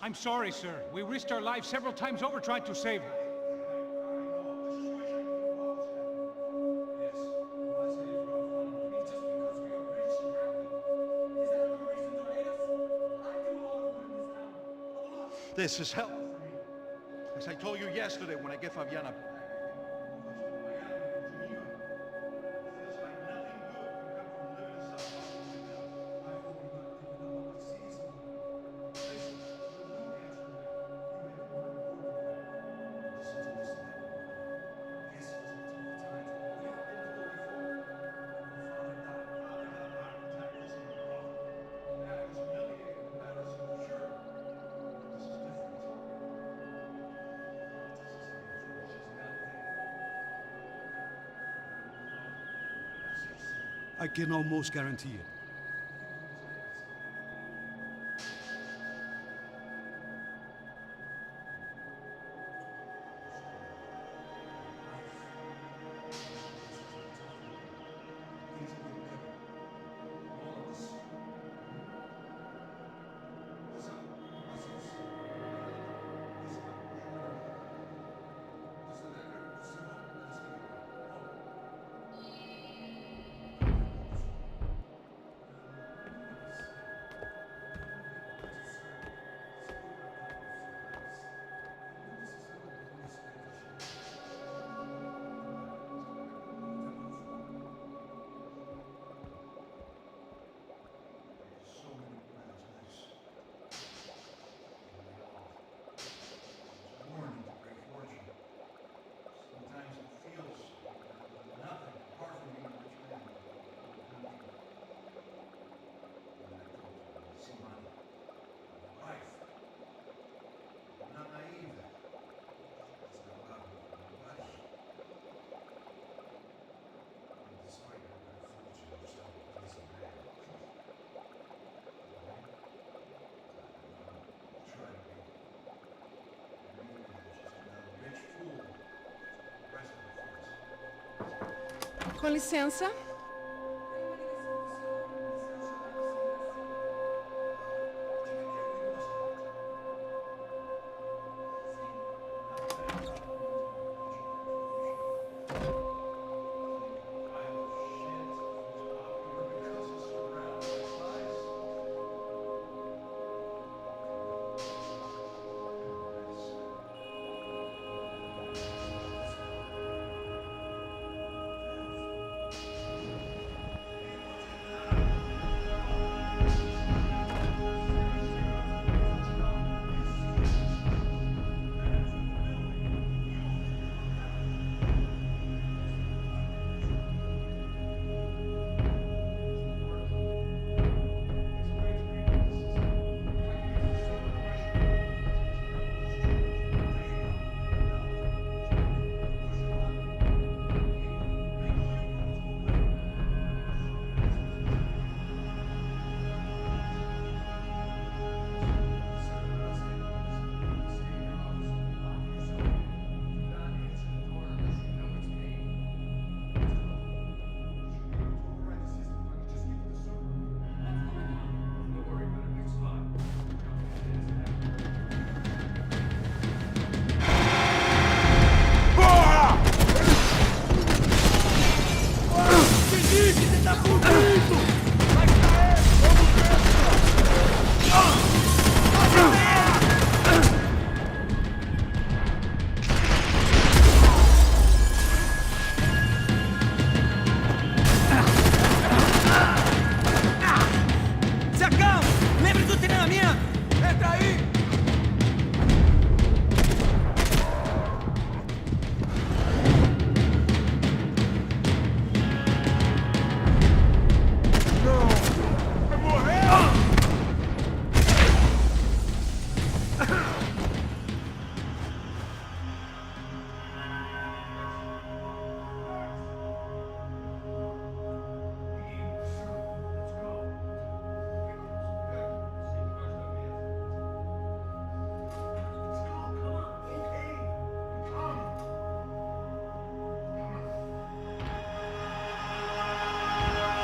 I'm sorry, sir. We risked our lives several times over trying to save her. This is hell. As I told you yesterday when I gave Fabiana. I can almost guarantee it. Com licença.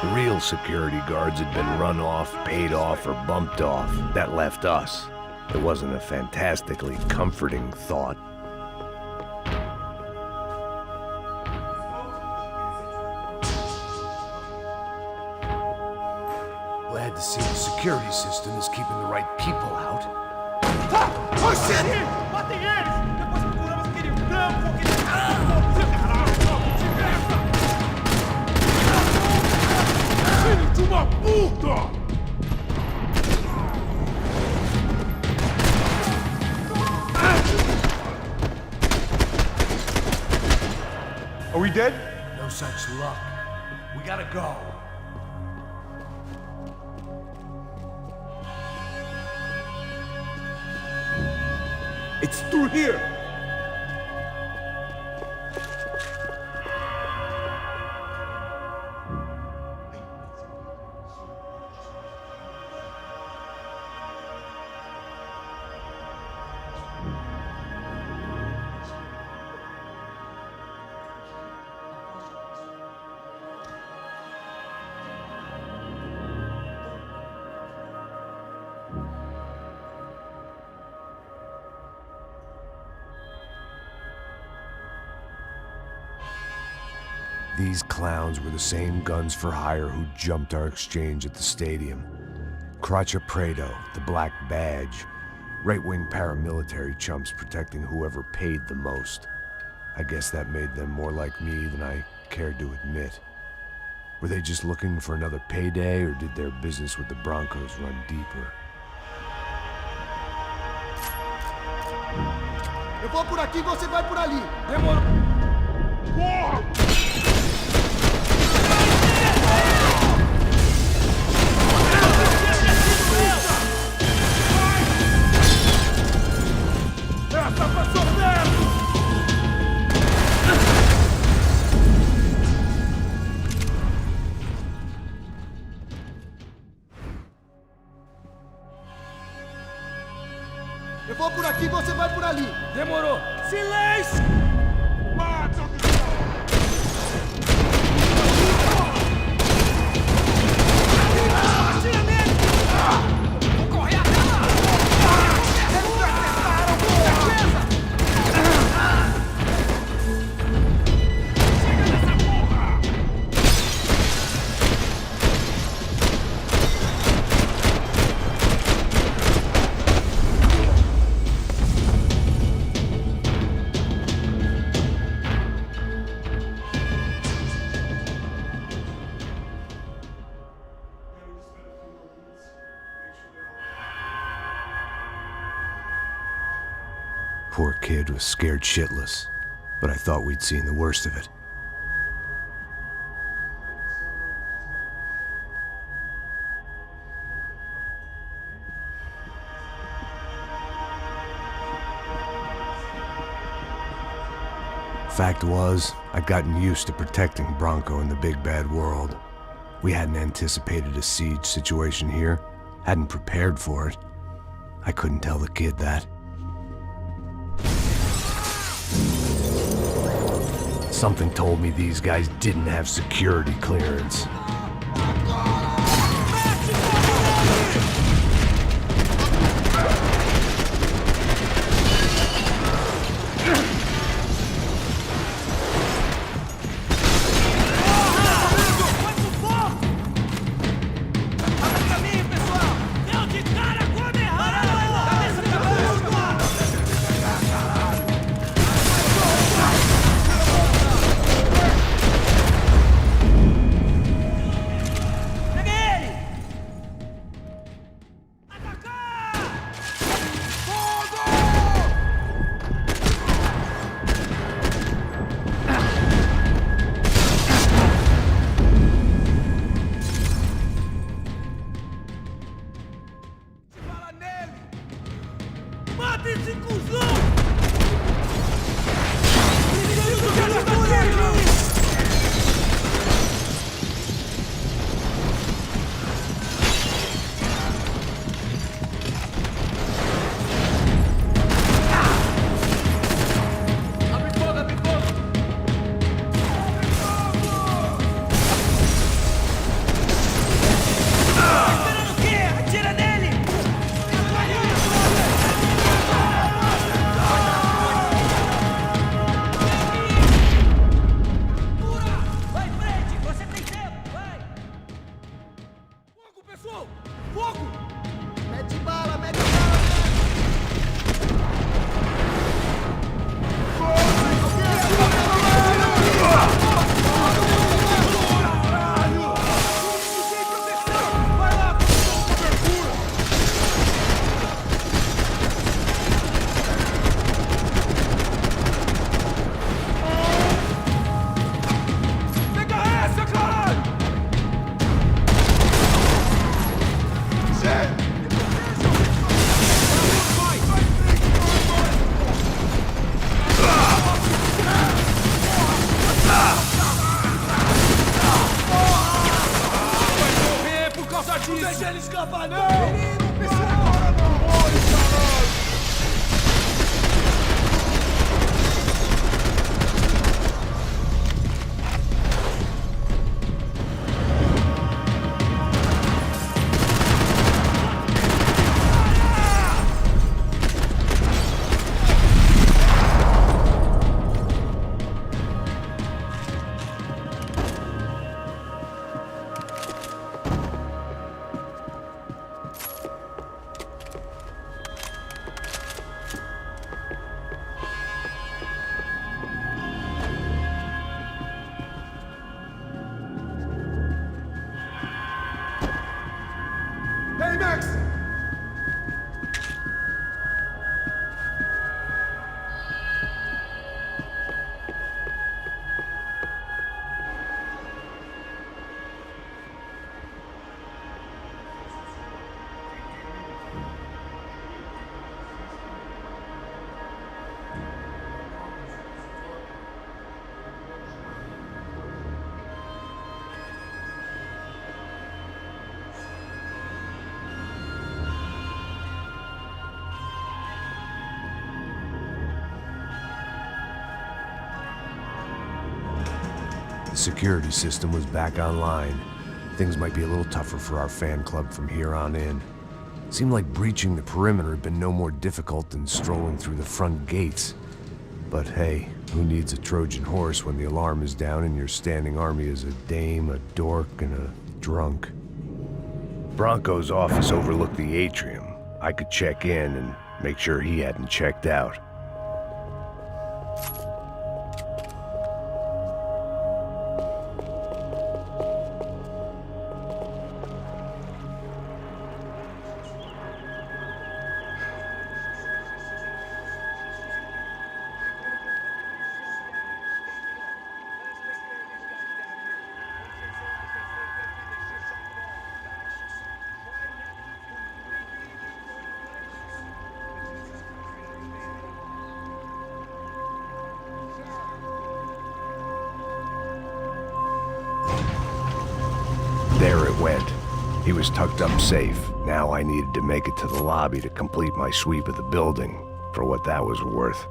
The real security guards had been run off, paid off, or bumped off. That left us. It wasn't a fantastically comforting thought. Glad to see the security system is keeping the right people out. Oh shit! Bota eles! Depois procuramos aquele branco, aquele... Filho de uma puta! Are we dead? No such luck. We gotta go. It's through here! These clowns were the same guns for hire who jumped our exchange at the stadium. Crotcha Prado, the Black Badge. Right-wing paramilitary chumps protecting whoever paid the most. I guess that made them more like me than I cared to admit. Were they just looking for another payday, or did their business with the Broncos run deeper? Eu vou por aqui, você vai por ali! Demorou! Porra! Eu vou por aqui, você vai por ali. Demorou. Silêncio! Mata o atira nele! Vou correr atrás! Eles me acertaram, com certeza! Chega nessa porra! Poor kid was scared shitless, but I thought we'd seen the worst of it. Fact was, I'd gotten used to protecting Bronco in the big bad world. We hadn't anticipated a siege situation here, hadn't prepared for it. I couldn't tell the kid that. Something told me these guys didn't have security clearance. ele escapa, não! Menino, pessoal! Agora não morre, caralho! Hey, Max! The security system was back online. Things might be a little tougher for our fan club from here on in. It seemed like breaching the perimeter had been no more difficult than strolling through the front gates. But hey, who needs a Trojan horse when the alarm is down and your standing army is a dame, a dork, and a drunk? Bronco's office overlooked the atrium. I could check in and make sure he hadn't checked out. There it went. He was tucked up safe. Now I needed to make it to the lobby to complete my sweep of the building, for what that was worth.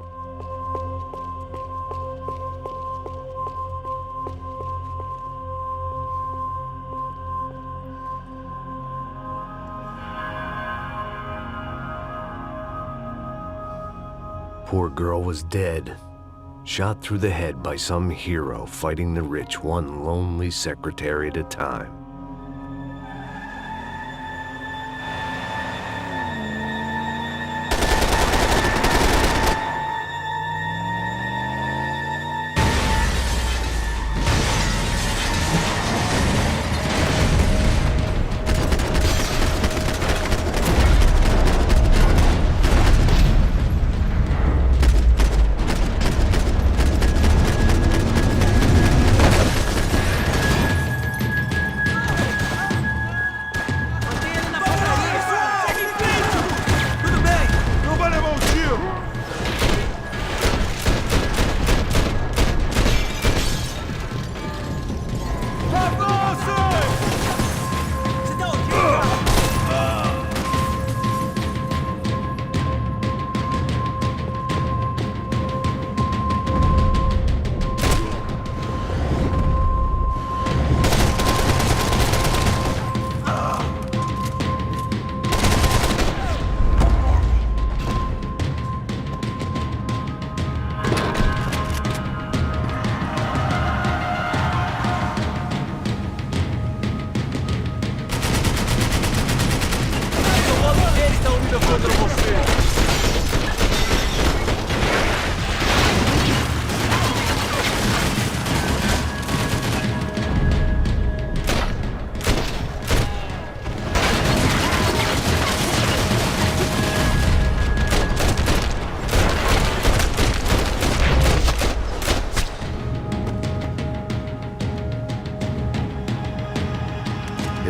Poor girl was dead. Shot through the head by some hero fighting the rich one lonely secretary at a time.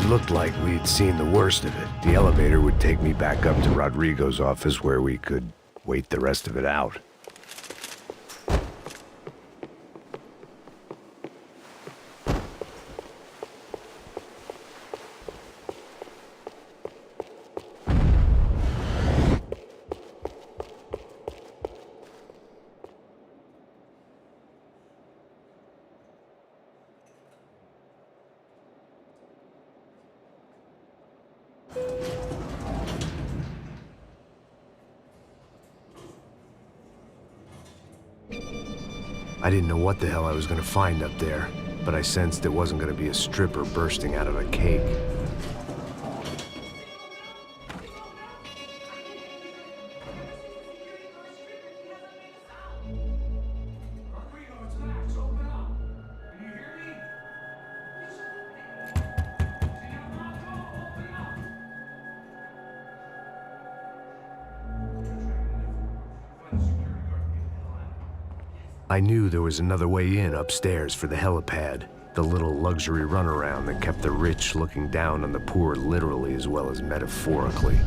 Looked like we'd seen the worst of it. The elevator would take me back up to Rodrigo's office where we could wait the rest of it out. I didn't know what the hell I was gonna find up there, but I sensed it wasn't gonna be a stripper bursting out of a cake. I knew there was another way in upstairs for the helipad, the little luxury runaround that kept the rich looking down on the poor literally as well as metaphorically.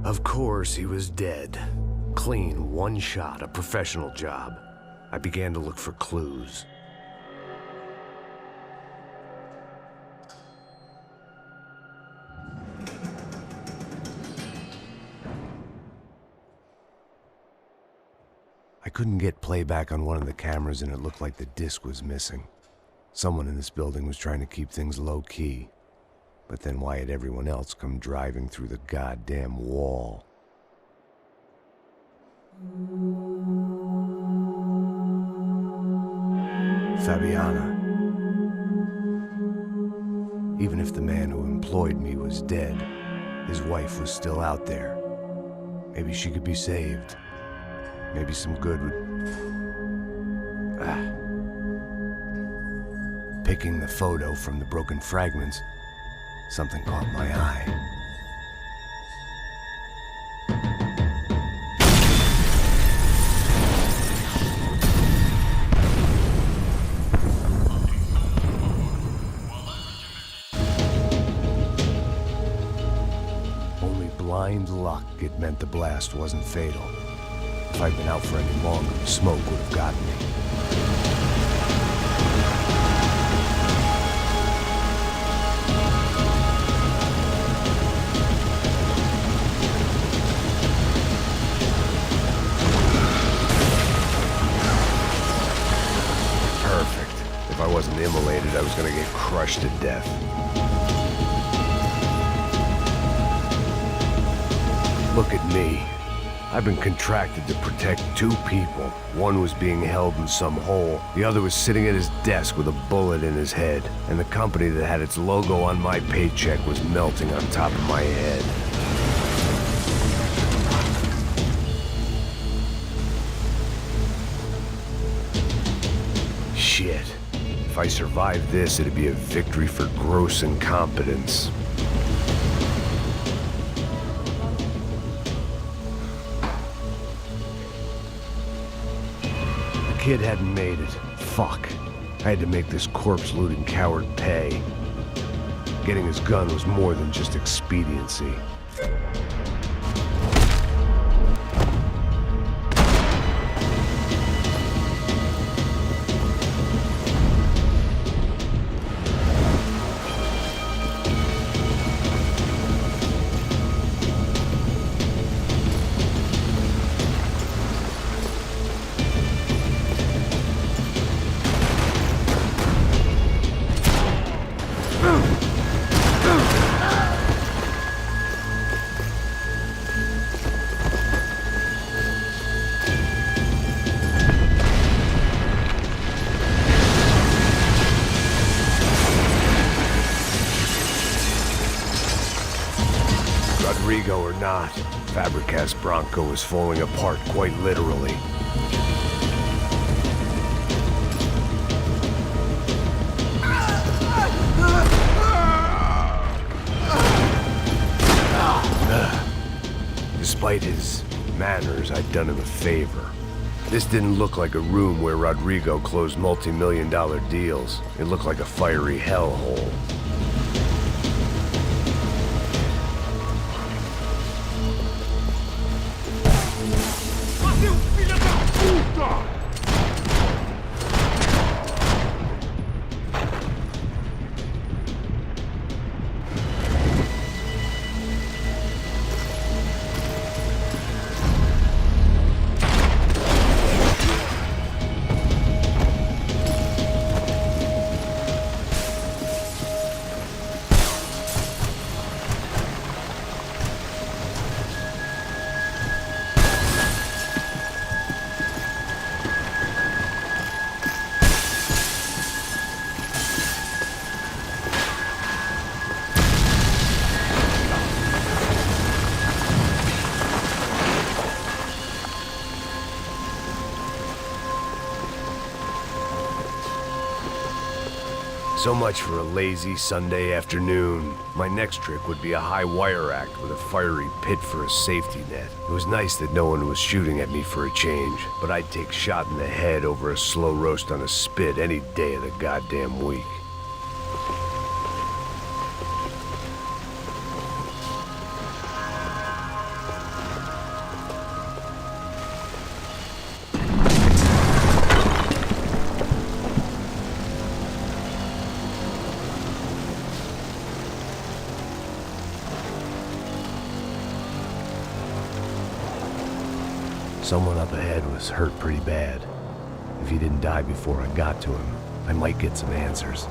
Of course, he was dead. Clean, one shot, a professional job. I began to look for clues. I couldn't get playback on one of the cameras and it looked like the disc was missing. Someone in this building was trying to keep things low-key. But then why had everyone else come driving through the goddamn wall? Fabiana. Even if the man who employed me was dead, his wife was still out there. Maybe she could be saved. Maybe some good would... Picking the photo from the broken fragments, something caught my eye. Only blind luck it meant the blast wasn't fatal. If I'd been out for any longer, the smoke would have gotten me. If I wasn't immolated, I was gonna get crushed to death. Look at me. I've been contracted to protect two people. One was being held in some hole. The other was sitting at his desk with a bullet in his head. And the company that had its logo on my paycheck was melting on top of my head. Shit. If I survived this, it'd be a victory for gross incompetence. The kid hadn't made it. Fuck. I had to make this corpse-looting coward pay. Getting his gun was more than just expediency. Rodrigo or not, Fabricas Bronco was falling apart quite literally. Despite his manners, I'd done him a favor. This didn't look like a room where Rodrigo closed multi-million-dollar deals. It looked like a fiery hellhole. Seu filho da puta! So much for a lazy Sunday afternoon. My next trick would be a high wire act with a fiery pit for a safety net. It was nice that no one was shooting at me for a change, but I'd take shot in the head over a slow roast on a spit any day of the goddamn week. Someone up ahead was hurt pretty bad. If he didn't die before I got to him, I might get some answers.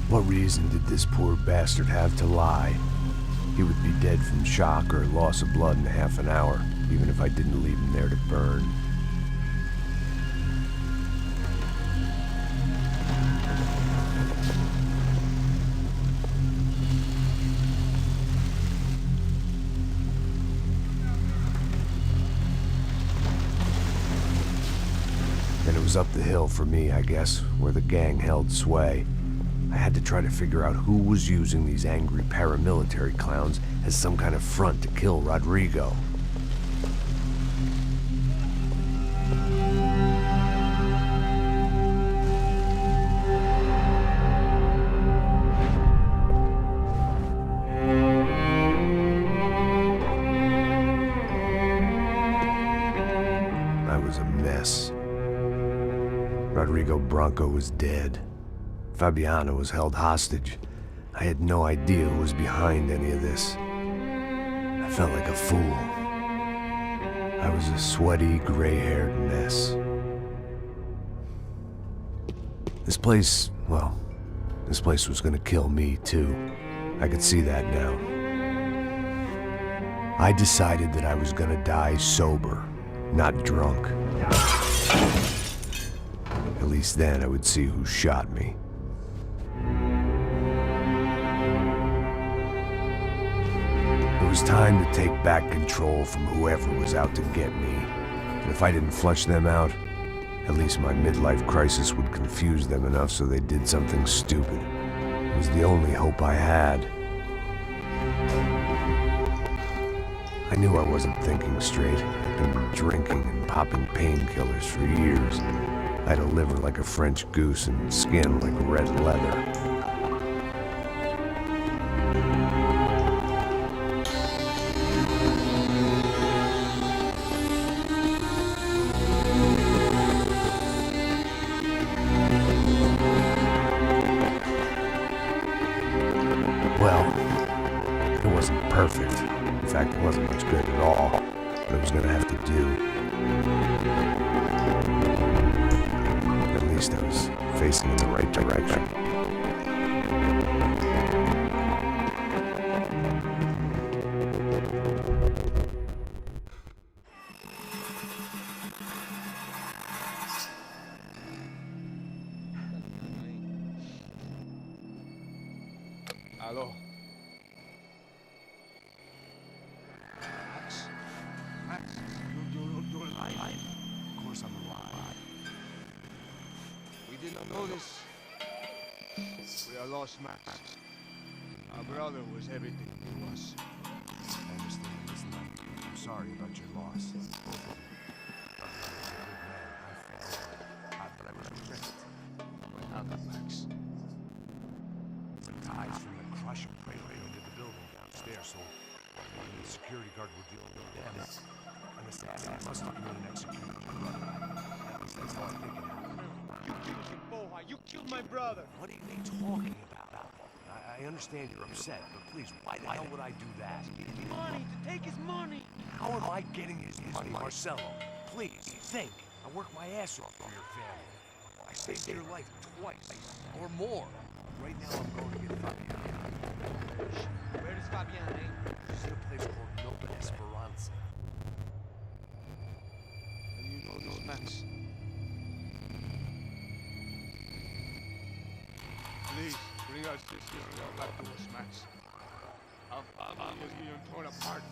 What reason did this poor bastard have to lie? He would be dead from shock or loss of blood in half an hour, even if I didn't leave him there to burn. And it was up the hill for me, I guess, where the gang held sway. I had to try to figure out who was using these angry paramilitary clowns as some kind of front to kill Rodrigo. I was a mess. Rodrigo Bronco was dead. Fabiana was held hostage. I had no idea who was behind any of this. I felt like a fool. I was a sweaty, gray-haired mess. This place was gonna kill me too. I could see that now. I decided that I was gonna die sober, not drunk. At least then I would see who shot me. It was time to take back control from whoever was out to get me. And if I didn't flush them out, at least my midlife crisis would confuse them enough so they did something stupid. It was the only hope I had. I knew I wasn't thinking straight. I'd been drinking and popping painkillers for years. I had a liver like a French goose and skin like red leather. Well, it wasn't perfect. In fact, it wasn't much good at all. But it was gonna have to do. At least I was facing in the right direction. Aló. did not know this. We are lost, Max. Our brother was everything to us. I understand. Listen, I'm sorry about your loss. Both of you. You're a good man. I felt but I was regretted. What happened, Max? The guys from the crusher prayed into the building downstairs, so the security guard would deal with them. And the assassin must have been executed my brother. At least that's how I think it happened. You killed him, Boha. You killed my brother. What are they talking about? I understand you're upset, but please, why the hell would I do that? Money, to take his money. How am I getting his money, Marcelo? Please, think. I worked my ass off for your family. I saved your life twice, or more. Right now, I'm going to get Fabian. Where is Fabian, eh? This is a place called Nova Esperanza. And you know this, Max. Please, bring us this girl back to us, Max. Our family is being torn apart.